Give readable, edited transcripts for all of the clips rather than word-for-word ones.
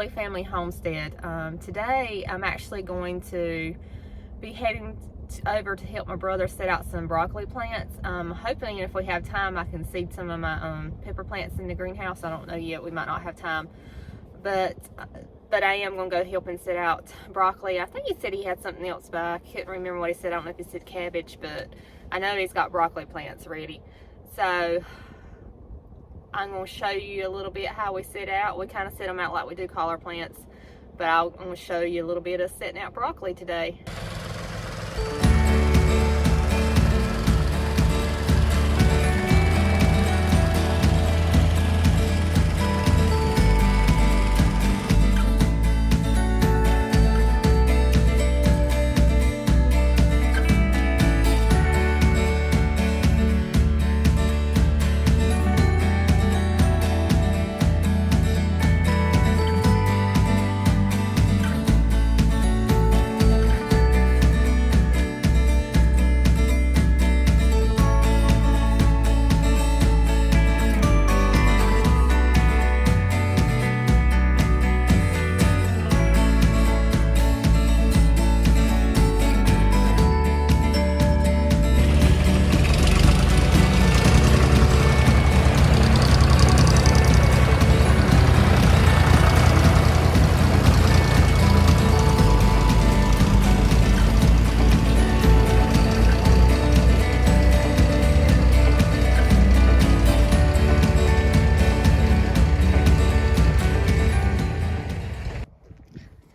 Worley Family Homestead. Today I'm actually going to be heading over to help my brother set out some broccoli plants. Hoping if we have time I can seed some of my pepper plants in the greenhouse. I don't know yet, we might not have time, but I am going to go help him set out broccoli. I think he said he had something else, but I couldn't remember what he said. I don't know if he said cabbage, but I know he's got broccoli plants ready. So I'm going to show you a little bit how we set out. We kind of set them out like we do collar plants, but I'm going to show you a little bit of setting out broccoli today.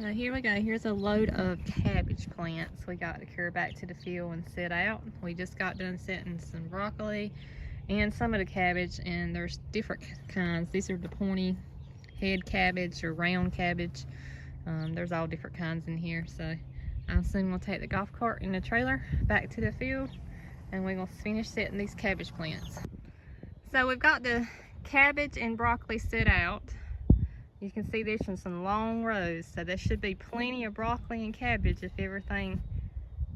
So here we go. Here's a load of cabbage plants we got to carry back to the field and set out. We just got done setting some broccoli and some of the cabbage, and there's different kinds. These are the pointy head cabbage or round cabbage. There's all different kinds in here. So I'm soon going to take the golf cart and the trailer back to the field, and we're going to finish setting these cabbage plants. So we've got the cabbage and broccoli set out. You can see there's some long rows, so there should be plenty of broccoli and cabbage if everything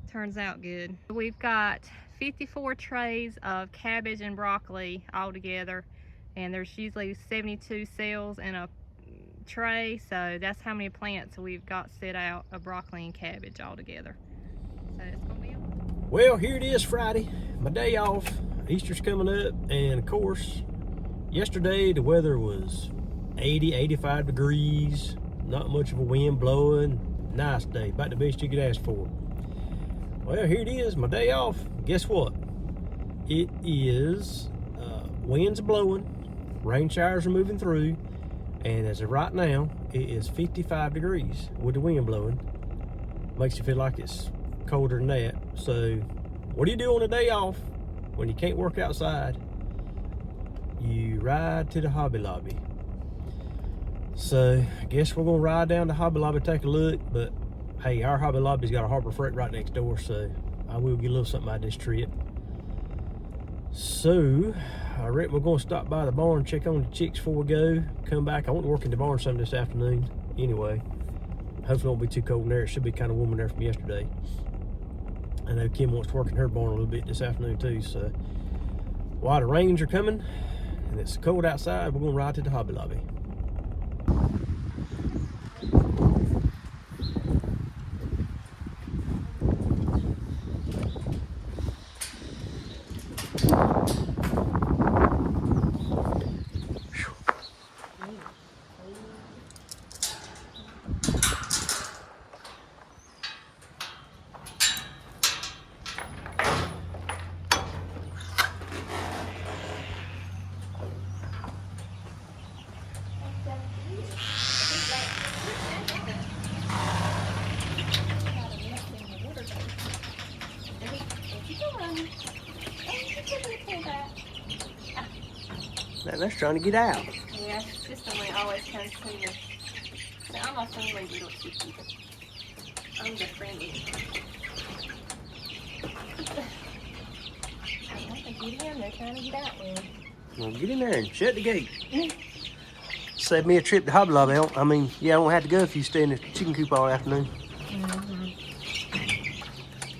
turns out good. We've got 54 trays of cabbage and broccoli all together, and there's usually 72 cells in a tray, so that's how many plants we've got set out of broccoli and cabbage all together. So it's gonna be well, here it is, Friday, my day off. Easter's coming up, and of course yesterday the weather was 80-85 degrees, not much of a wind blowing. Nice day, about the best you could ask for. Well, here it is, my day off. Guess what? It is winds blowing, rain showers are moving through, and as of right now it is 55 degrees with the wind blowing. Makes you feel like it's colder than that. So what do you do on a day off when you can't work outside? You ride to the Hobby Lobby. So I guess we're gonna ride down to Hobby Lobby, take a look. But hey, our Hobby Lobby's got a Harbor Freight right next door, so I will get a little something out of this trip. So I reckon we're gonna stop by the barn, check on the chicks before we go, come back. I want to work in the barn some this afternoon anyway. Hopefully it won't be too cold in there. It should be kind of warm in there from yesterday. I know Kim wants to work in her barn a little bit this afternoon too. So while the rains are coming and it's cold outside, we're gonna ride to the Hobby Lobby. Now that's trying to get out. yeah, it's just the way it always comes to me. So I'm a friendly little chickie. I'm the friendly. I want to get in. They're trying to get out there. Well, get in there and shut the gate. Save me a trip to Hobby Lobby. I mean, yeah, I don't have to go if you stay in the chicken coop all afternoon.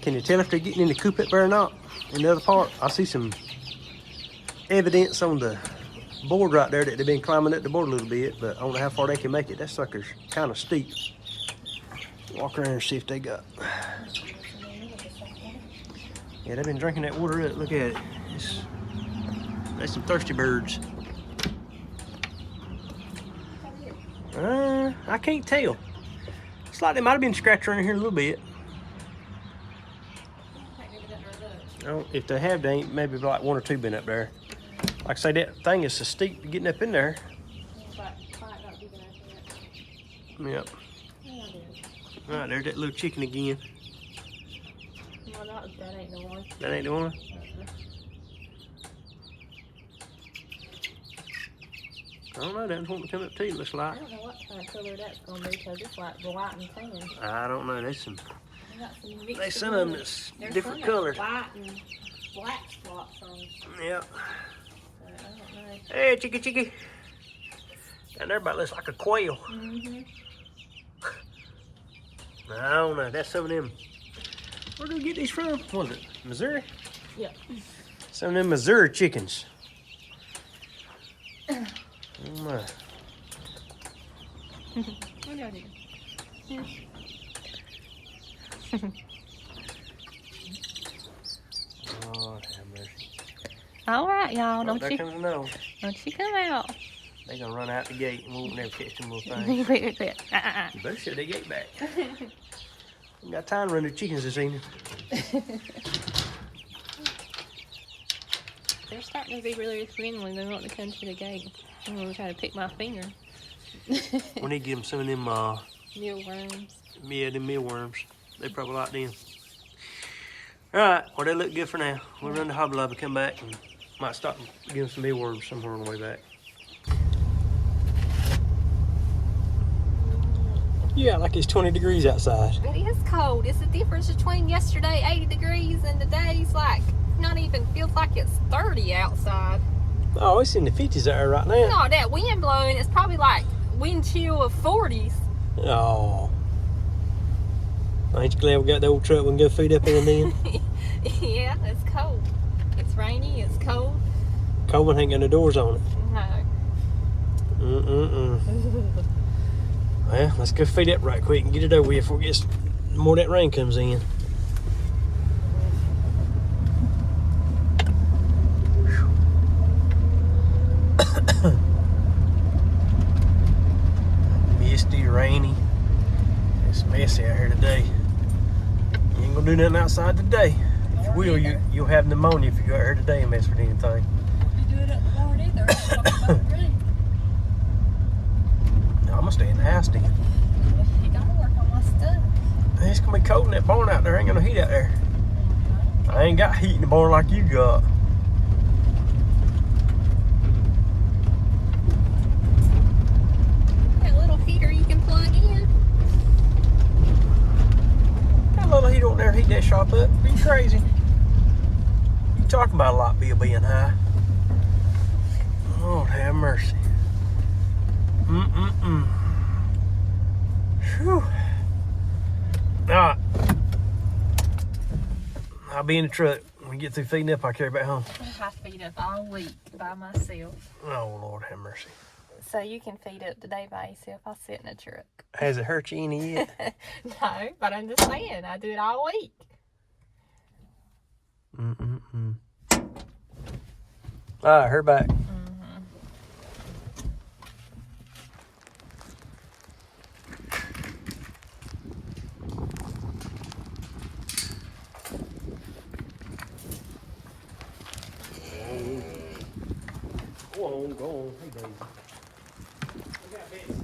Can you tell if they're getting in the coop up there or not? In the other part, I see some evidence on the board right there that they've been climbing up the board a little bit, but I don't know how far they can make it. That sucker's kind of steep. Walk around and see if they got. Yeah, they've been drinking that water up. Look at it. That's some thirsty birds. I can't tell. It's like they might have been scratched around here a little bit. Oh, if they have, they ain't maybe like one or two been up there. Like I say, that thing is so steep getting up in there. Yep. All right, there's that little chicken again. Well, that ain't the one. That ain't the one? I don't know, that's wanting to come up to you, looks like. I don't know what kind of color that's going to be because it's like white and tan. I don't know, there's some. There's some of them that's different colors. colors. White and black spots on. Yep. I don't know. Hey, chicky. Down there about looks like a quail. Mm-hmm. I don't know, that's some of them. Where do we get these from? What was it, Missouri? Yeah. Some of them Missouri chickens. Oh my. What do I do? Lord have mercy. All right, y'all. Don't you come out. They gonna run out the gate and we won't never catch them little things. Quit. You better shut that gate back. We got time to run the chickens this evening. They're starting to be really friendly. They want to come to the gate. I'm going to try to pick my finger. We need to give them some of them, Mealworms. yeah, them mealworms. They probably like them. All right, well, they look good for now. We'll run to Hobby Lobby, come back, and might stop and give them some mealworms somewhere on the way back. Yeah, like it's 20 degrees outside. It is cold. It's the difference between yesterday 80 degrees and today's like not even feels like it's 30 outside. Oh, it's in the 50s out there right now. No, that wind blowing, it's probably like wind chill of 40s. Oh. Ain't you glad we got the old truck we can go feed up in then? Yeah, it's cold. It's rainy, it's cold. Cold one ain't got no doors on it. No. Well, let's go feed up right quick and get it over with before it gets more of that rain comes in. Misty, rainy. It's messy out here today. You ain't gonna do nothing outside today. If you will, you'll have pneumonia if you go out here today and mess with anything. You do it at the barn either. I'm gonna stay in the house then. You gotta work on my stuff. It's gonna be cold in that barn out there. Ain't got no heat out there. I ain't got heat in the barn like you got. That little heater you can plug in. Got a little heat on there, heat that shop up. Are you crazy? You talking about a lot bill being high. Lord have mercy. Whew. Alright. I'll be in the truck. When we get through feeding up, I'll carry it back home. I feed up all week by myself. Oh, Lord have mercy. So you can feed up today by yourself. I'll sit in the truck. Has it hurt you any yet? No, but I'm just saying, I do it all week. Alright, her back. Go on. Hey, baby. I got bits.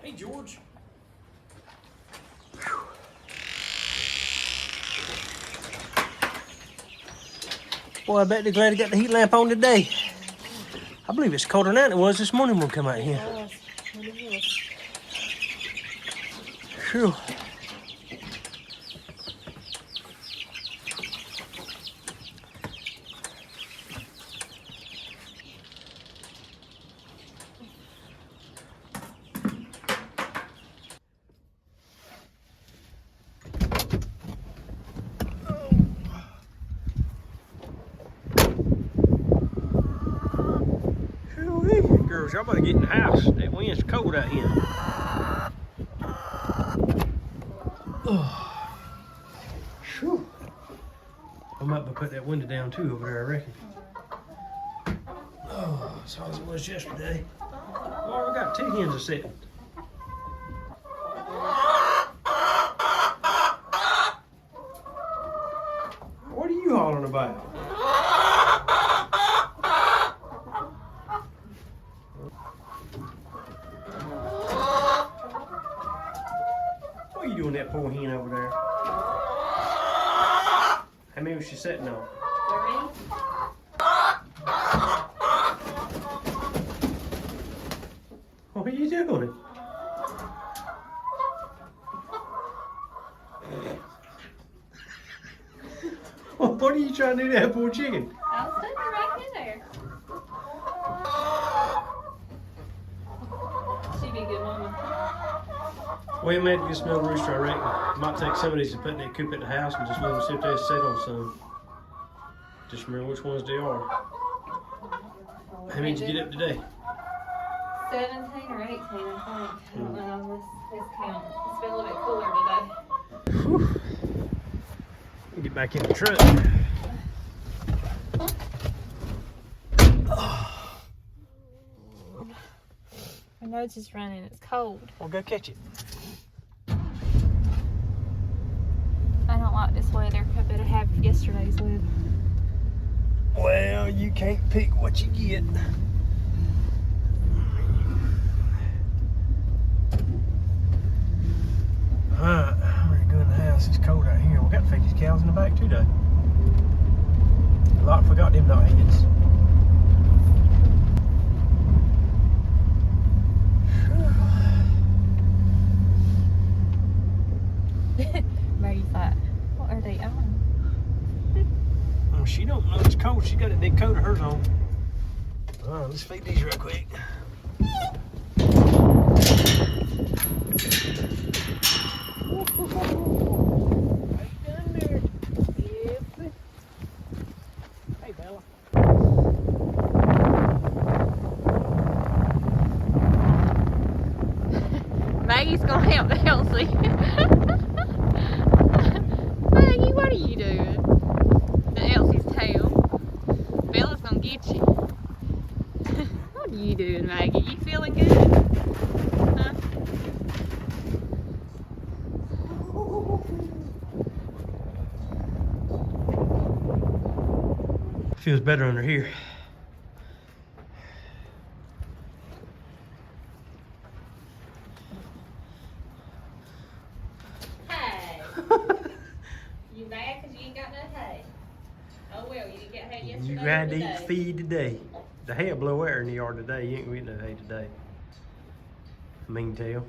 Hey, George. Whew. Boy, I bet they're glad they got the heat lamp on today. I believe it's colder than it was this morning when we come out here. Phew. y'all better get in the house. That wind's cold out here. Oh. Whew. I might put that window down too over there, I reckon. Oh, as hot as it was yesterday. Oh, we got 2 hens a sitting. What are you hollering about? What are you doing, that poor hen over there? How many was she sitting on? 3. What are you doing? What are you trying to do to that poor chicken? I was sitting right in there. She'd be a good woman. We made a good smell rooster, I reckon. Might take some of these and put in that coop at the house and just let them see if they sit on some. Just remember which ones they are. How many did you get up today? 17 or 18, I think. I don't know. Let's count. It's been a little bit cooler today. Whew. Get back in the truck. My nose is running. It's cold. Well, go catch it. I don't like this weather. I better have yesterday's weather. Well, you can't pick what you get. Alright, I'm ready to go in the house. It's cold out here. We got to feed these cows in the back too, though. A lot forgot them not heads. Maggie's like, what are they on? Well, she don't know it's cold. She got a big coat of hers on. Alright, let's feed these real quick. Hey, Bella. Maggie's gonna help Elsie. Maggie, what are you doing? The Elsie's tail. Bella's gonna get you. What are you doing, Maggie? You feeling good? Huh? Feels better under here. Hey. You mad because you ain't got no hay? Oh well, you didn't get hay yesterday. You had to eat feed today. The hay will blow air in the yard today. You ain't gonna get no hay today. Mean tail.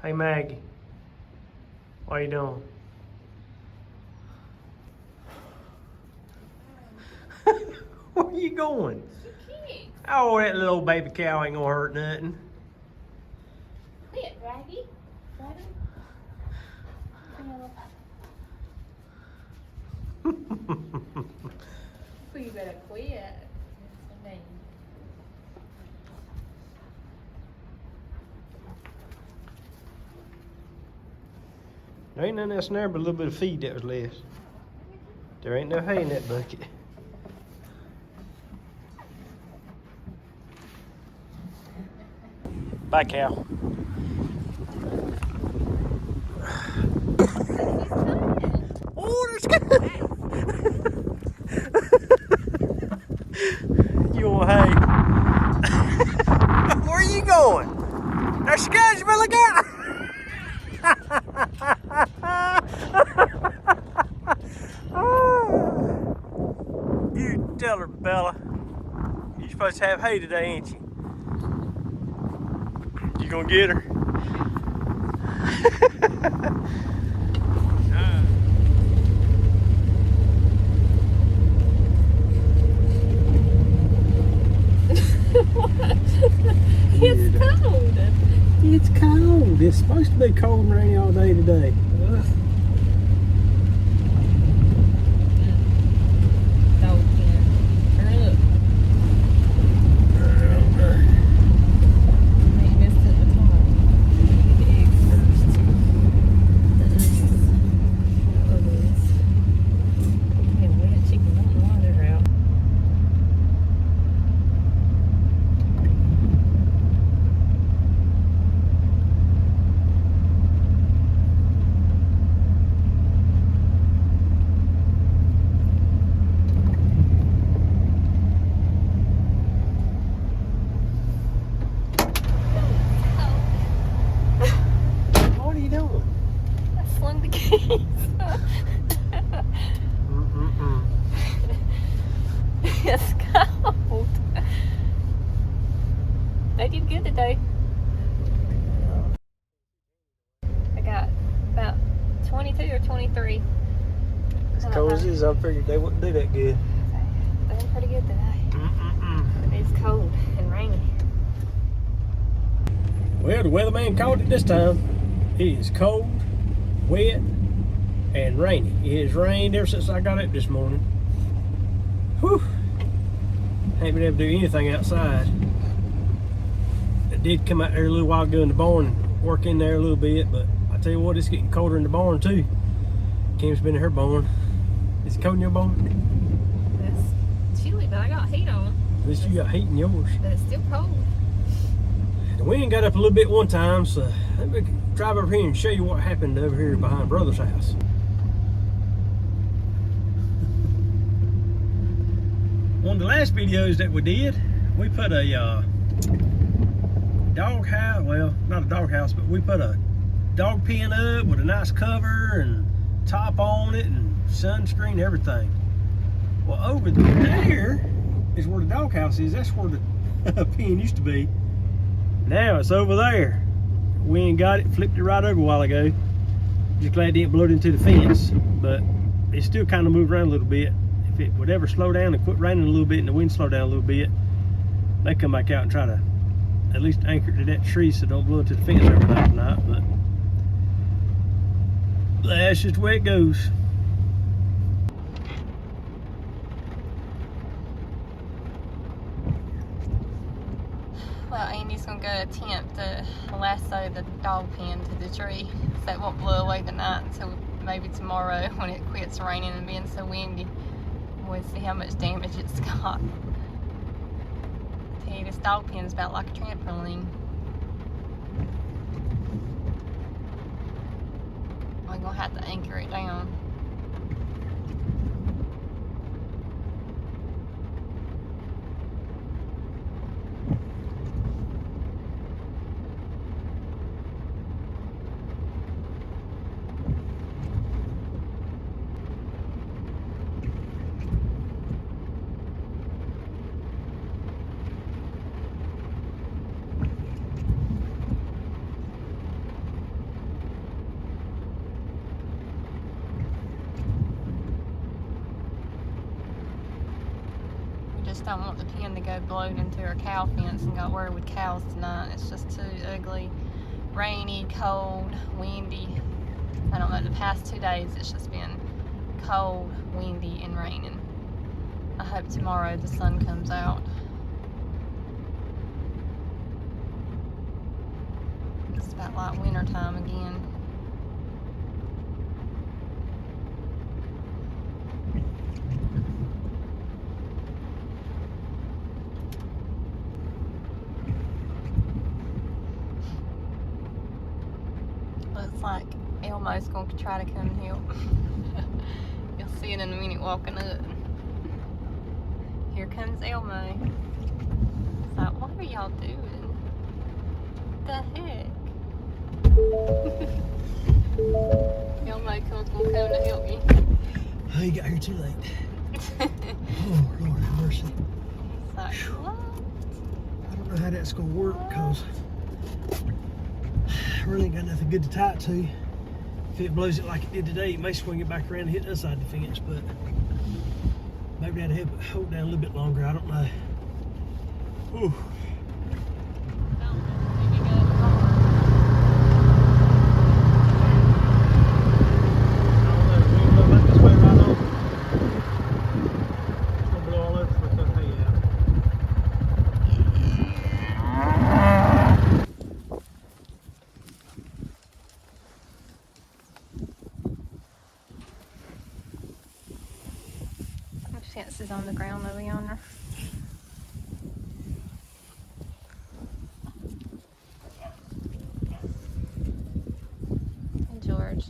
Hey Maggie. What you doing? Where you going? She Oh, that little baby cow ain't gonna hurt nothing. quit, Raggy. You better quit. That's the name. There ain't nothing else in there but a little bit of feed that was left. There ain't no hay in that bucket. Bye, cow. Oh, there's You want hay? Where are you going? There she goes, you better look out! You tell her, Bella. You're supposed to have hay today, ain't you? You gonna get her? It's cold. It's cold. It's supposed to be cold and rainy all day today. Dog pen. They did good today. I got about 22 or 23. As cold as it is, I figured they wouldn't do that good. They did pretty good today. But it's cold and rainy. Well, the weatherman called it this time. It is cold, wet, and rainy. It has rained ever since I got up this morning. Whew. Ain't been able to do anything outside. I did come out there a little while ago in the barn and work in there a little bit, but I tell you what, it's getting colder in the barn too. Kim's been in her barn. Is it cold in your barn? It's chilly, but I got heat on. At least you got heat in yours. But it's still cold. The wind got up a little bit one time, so let me drive over here and show you what happened over here behind Brother's house. One of the last videos that we did, we put a dog house, well, not a dog house, but we put a dog pen up with a nice cover and top on it and sunscreen, everything. Well, over there is where the dog house is. That's where the pen used to be. Now it's over there. Wind got it, flipped it right over a while ago. Just glad it didn't blow it into the fence, but it still kind of moved around a little bit. If it would ever slow down and quit raining a little bit and the wind slow down a little bit, they come back out and try to at least anchor it to that tree so it don't blow it to the fence every night tonight. But that's just the way it goes. Well, Andy's gonna go attempt to lasso the dog pen to the tree so it won't blow away tonight until maybe tomorrow when it quits raining and being so windy. We'll see how much damage it's got. I tell you, this dog pen's about like a trampoline. I'm gonna have to anchor it down. Don't want the pen to go blowed into our cow fence and got worried with cows tonight. It's just too ugly, rainy, cold, windy. I don't know, the past 2 days it's just been cold, windy, and raining. I hope tomorrow the sun comes out. It's about like winter time again. Looks like Elmo's going to try to come and help. You'll see it in a minute walking up. Here comes Elmo. It's like, what are y'all doing? What the heck? Elmo comes gonna come to help you. Oh, you got here too late. Oh, Lord have mercy. It's like, what? I don't know how that's going to work because I really ain't got nothing good to tie it to. If it blows it like it did today, it may swing it back around and hit the other side of the fence, but maybe I'd have it hold down a little bit longer. I don't know. Ooh. Fence is on the ground over yonder. Hey, George.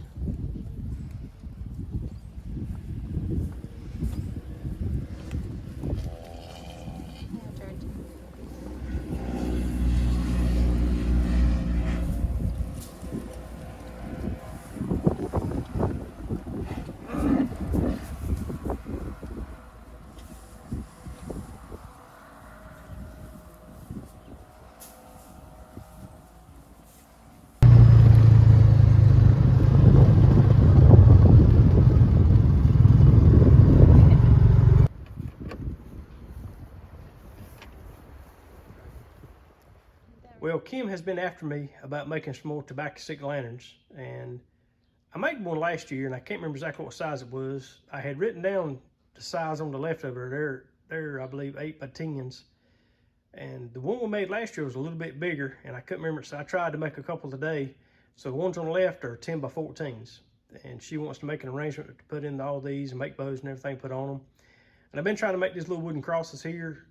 Well, Kim has been after me about making some more tobacco stick lanterns, and I made one last year, and I can't remember exactly what size it was. I had written down the size on the left of her. They're I believe 8 by 10s, and the one we made last year was a little bit bigger, and I couldn't remember, so I tried to make a couple today. So the ones on the left are 10 by 14s, and she wants to make an arrangement to put in all these and make bows and everything put on them. And I've been trying to make these little wooden crosses here.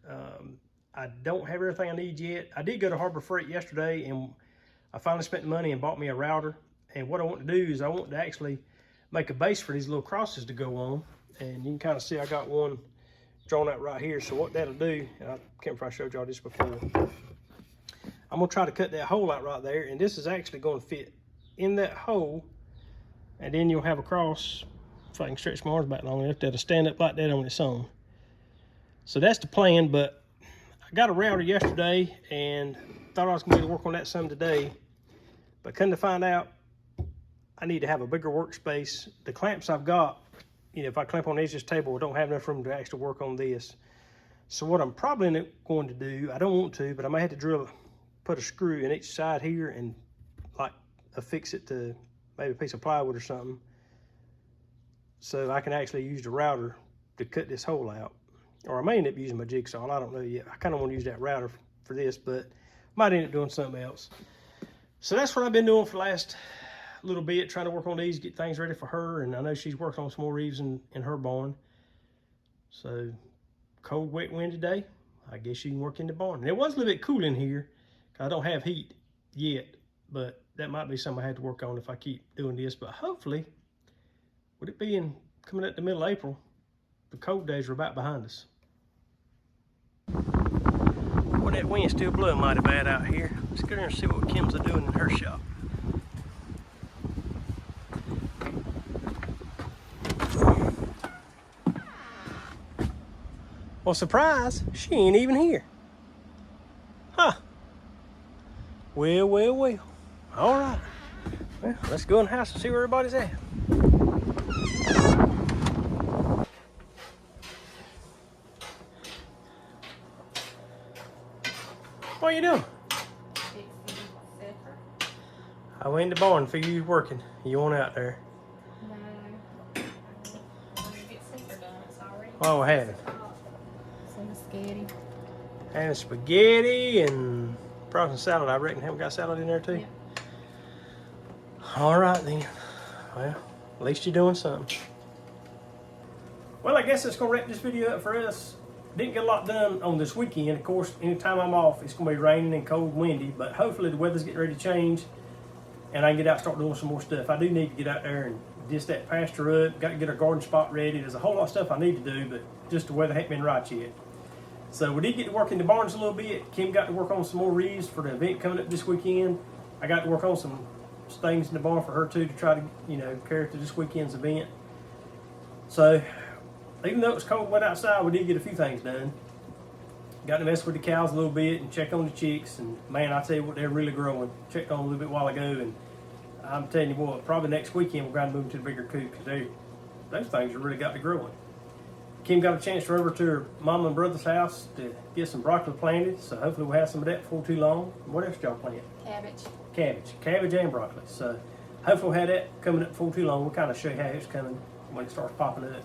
I don't have everything I need yet. I did go to Harbor Freight yesterday, and I finally spent the money and bought me a router. And what I want to do is I want to actually make a base for these little crosses to go on. And you can kind of see I got one drawn out right here. So what that'll do, and I can't remember if I showed y'all this before. I'm gonna try to cut that hole out right there, and this is actually gonna fit in that hole. And then you'll have a cross, if I can stretch my arms back long enough, that'll stand up like that on its own. So that's the plan, but I got a router yesterday and thought I was gonna be able to work on that some today. But come to find out, I need to have a bigger workspace. The clamps I've got, you know, if I clamp on the edge of this table, I don't have enough room to actually work on this. So what I'm probably going to do, I don't want to, but I might have to put a screw in each side here and like affix it to maybe a piece of plywood or something, so I can actually use the router to cut this hole out. Or I may end up using my jigsaw, I don't know yet. I kind of want to use that router for this, but might end up doing something else. So that's what I've been doing for the last little bit, trying to work on these, get things ready for her. And I know she's working on some more wreaths in her barn. So cold, wet, windy day, I guess you can work in the barn. And it was a little bit cool in here. I don't have heat yet, but that might be something I have to work on if I keep doing this. But hopefully, with it being coming up the middle of April, the cold days are about behind us. Well, that wind's still blowing mighty bad out here. Let's go there and see what Kim's doing in her shop. Well, surprise, she ain't even here. Huh. Well, well, well. All right. Well, let's go in the house and see where everybody's at. What are you doing? I went in the barn and figured you was working. You weren't out there. No. I'm going to get supper done. It's already. Oh, I had it. Some spaghetti. And spaghetti and probably some salad. I reckon. Haven't got salad in there too? Yep. All right then. Well, at least you're doing something. Well, I guess that's going to wrap this video up for us. Didn't get a lot done on this weekend. Of course, anytime I'm off, it's going to be raining and cold and windy. But hopefully the weather's getting ready to change, and I can get out and start doing some more stuff. I do need to get out there and disc that pasture up. Got to get our garden spot ready. There's a whole lot of stuff I need to do, but just the weather hasn't been right yet. So we did get to work in the barns a little bit. Kim got to work on some more wreaths for the event coming up this weekend. I got to work on some things in the barn for her too, to try to, you know, carry to this weekend's event. So even though it was cold wet outside, we did get a few things done. Got to mess with the cows a little bit and check on the chicks, and man, I tell you what, they're really growing. Checked on them a little bit while ago, and I'm telling you what, probably next weekend we're going to move to the bigger coop, because those things have really got to growing. Kim got a chance to run over to her mama and brother's house to get some broccoli planted, so hopefully we'll have some of that before too long. What else y'all plant? Cabbage and broccoli. So hopefully we'll have that coming up before too long. We'll kind of show you how it's coming when it starts popping up.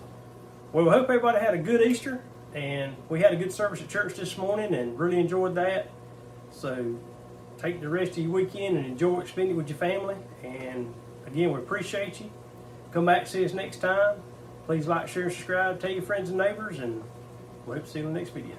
Well, we hope everybody had a good Easter, and we had a good service at church this morning and really enjoyed that. So take the rest of your weekend and enjoy it, spend it with your family. And again, we appreciate you. Come back and see us next time. Please like, share, subscribe, tell your friends and neighbors, and we'll hope to see you in the next video.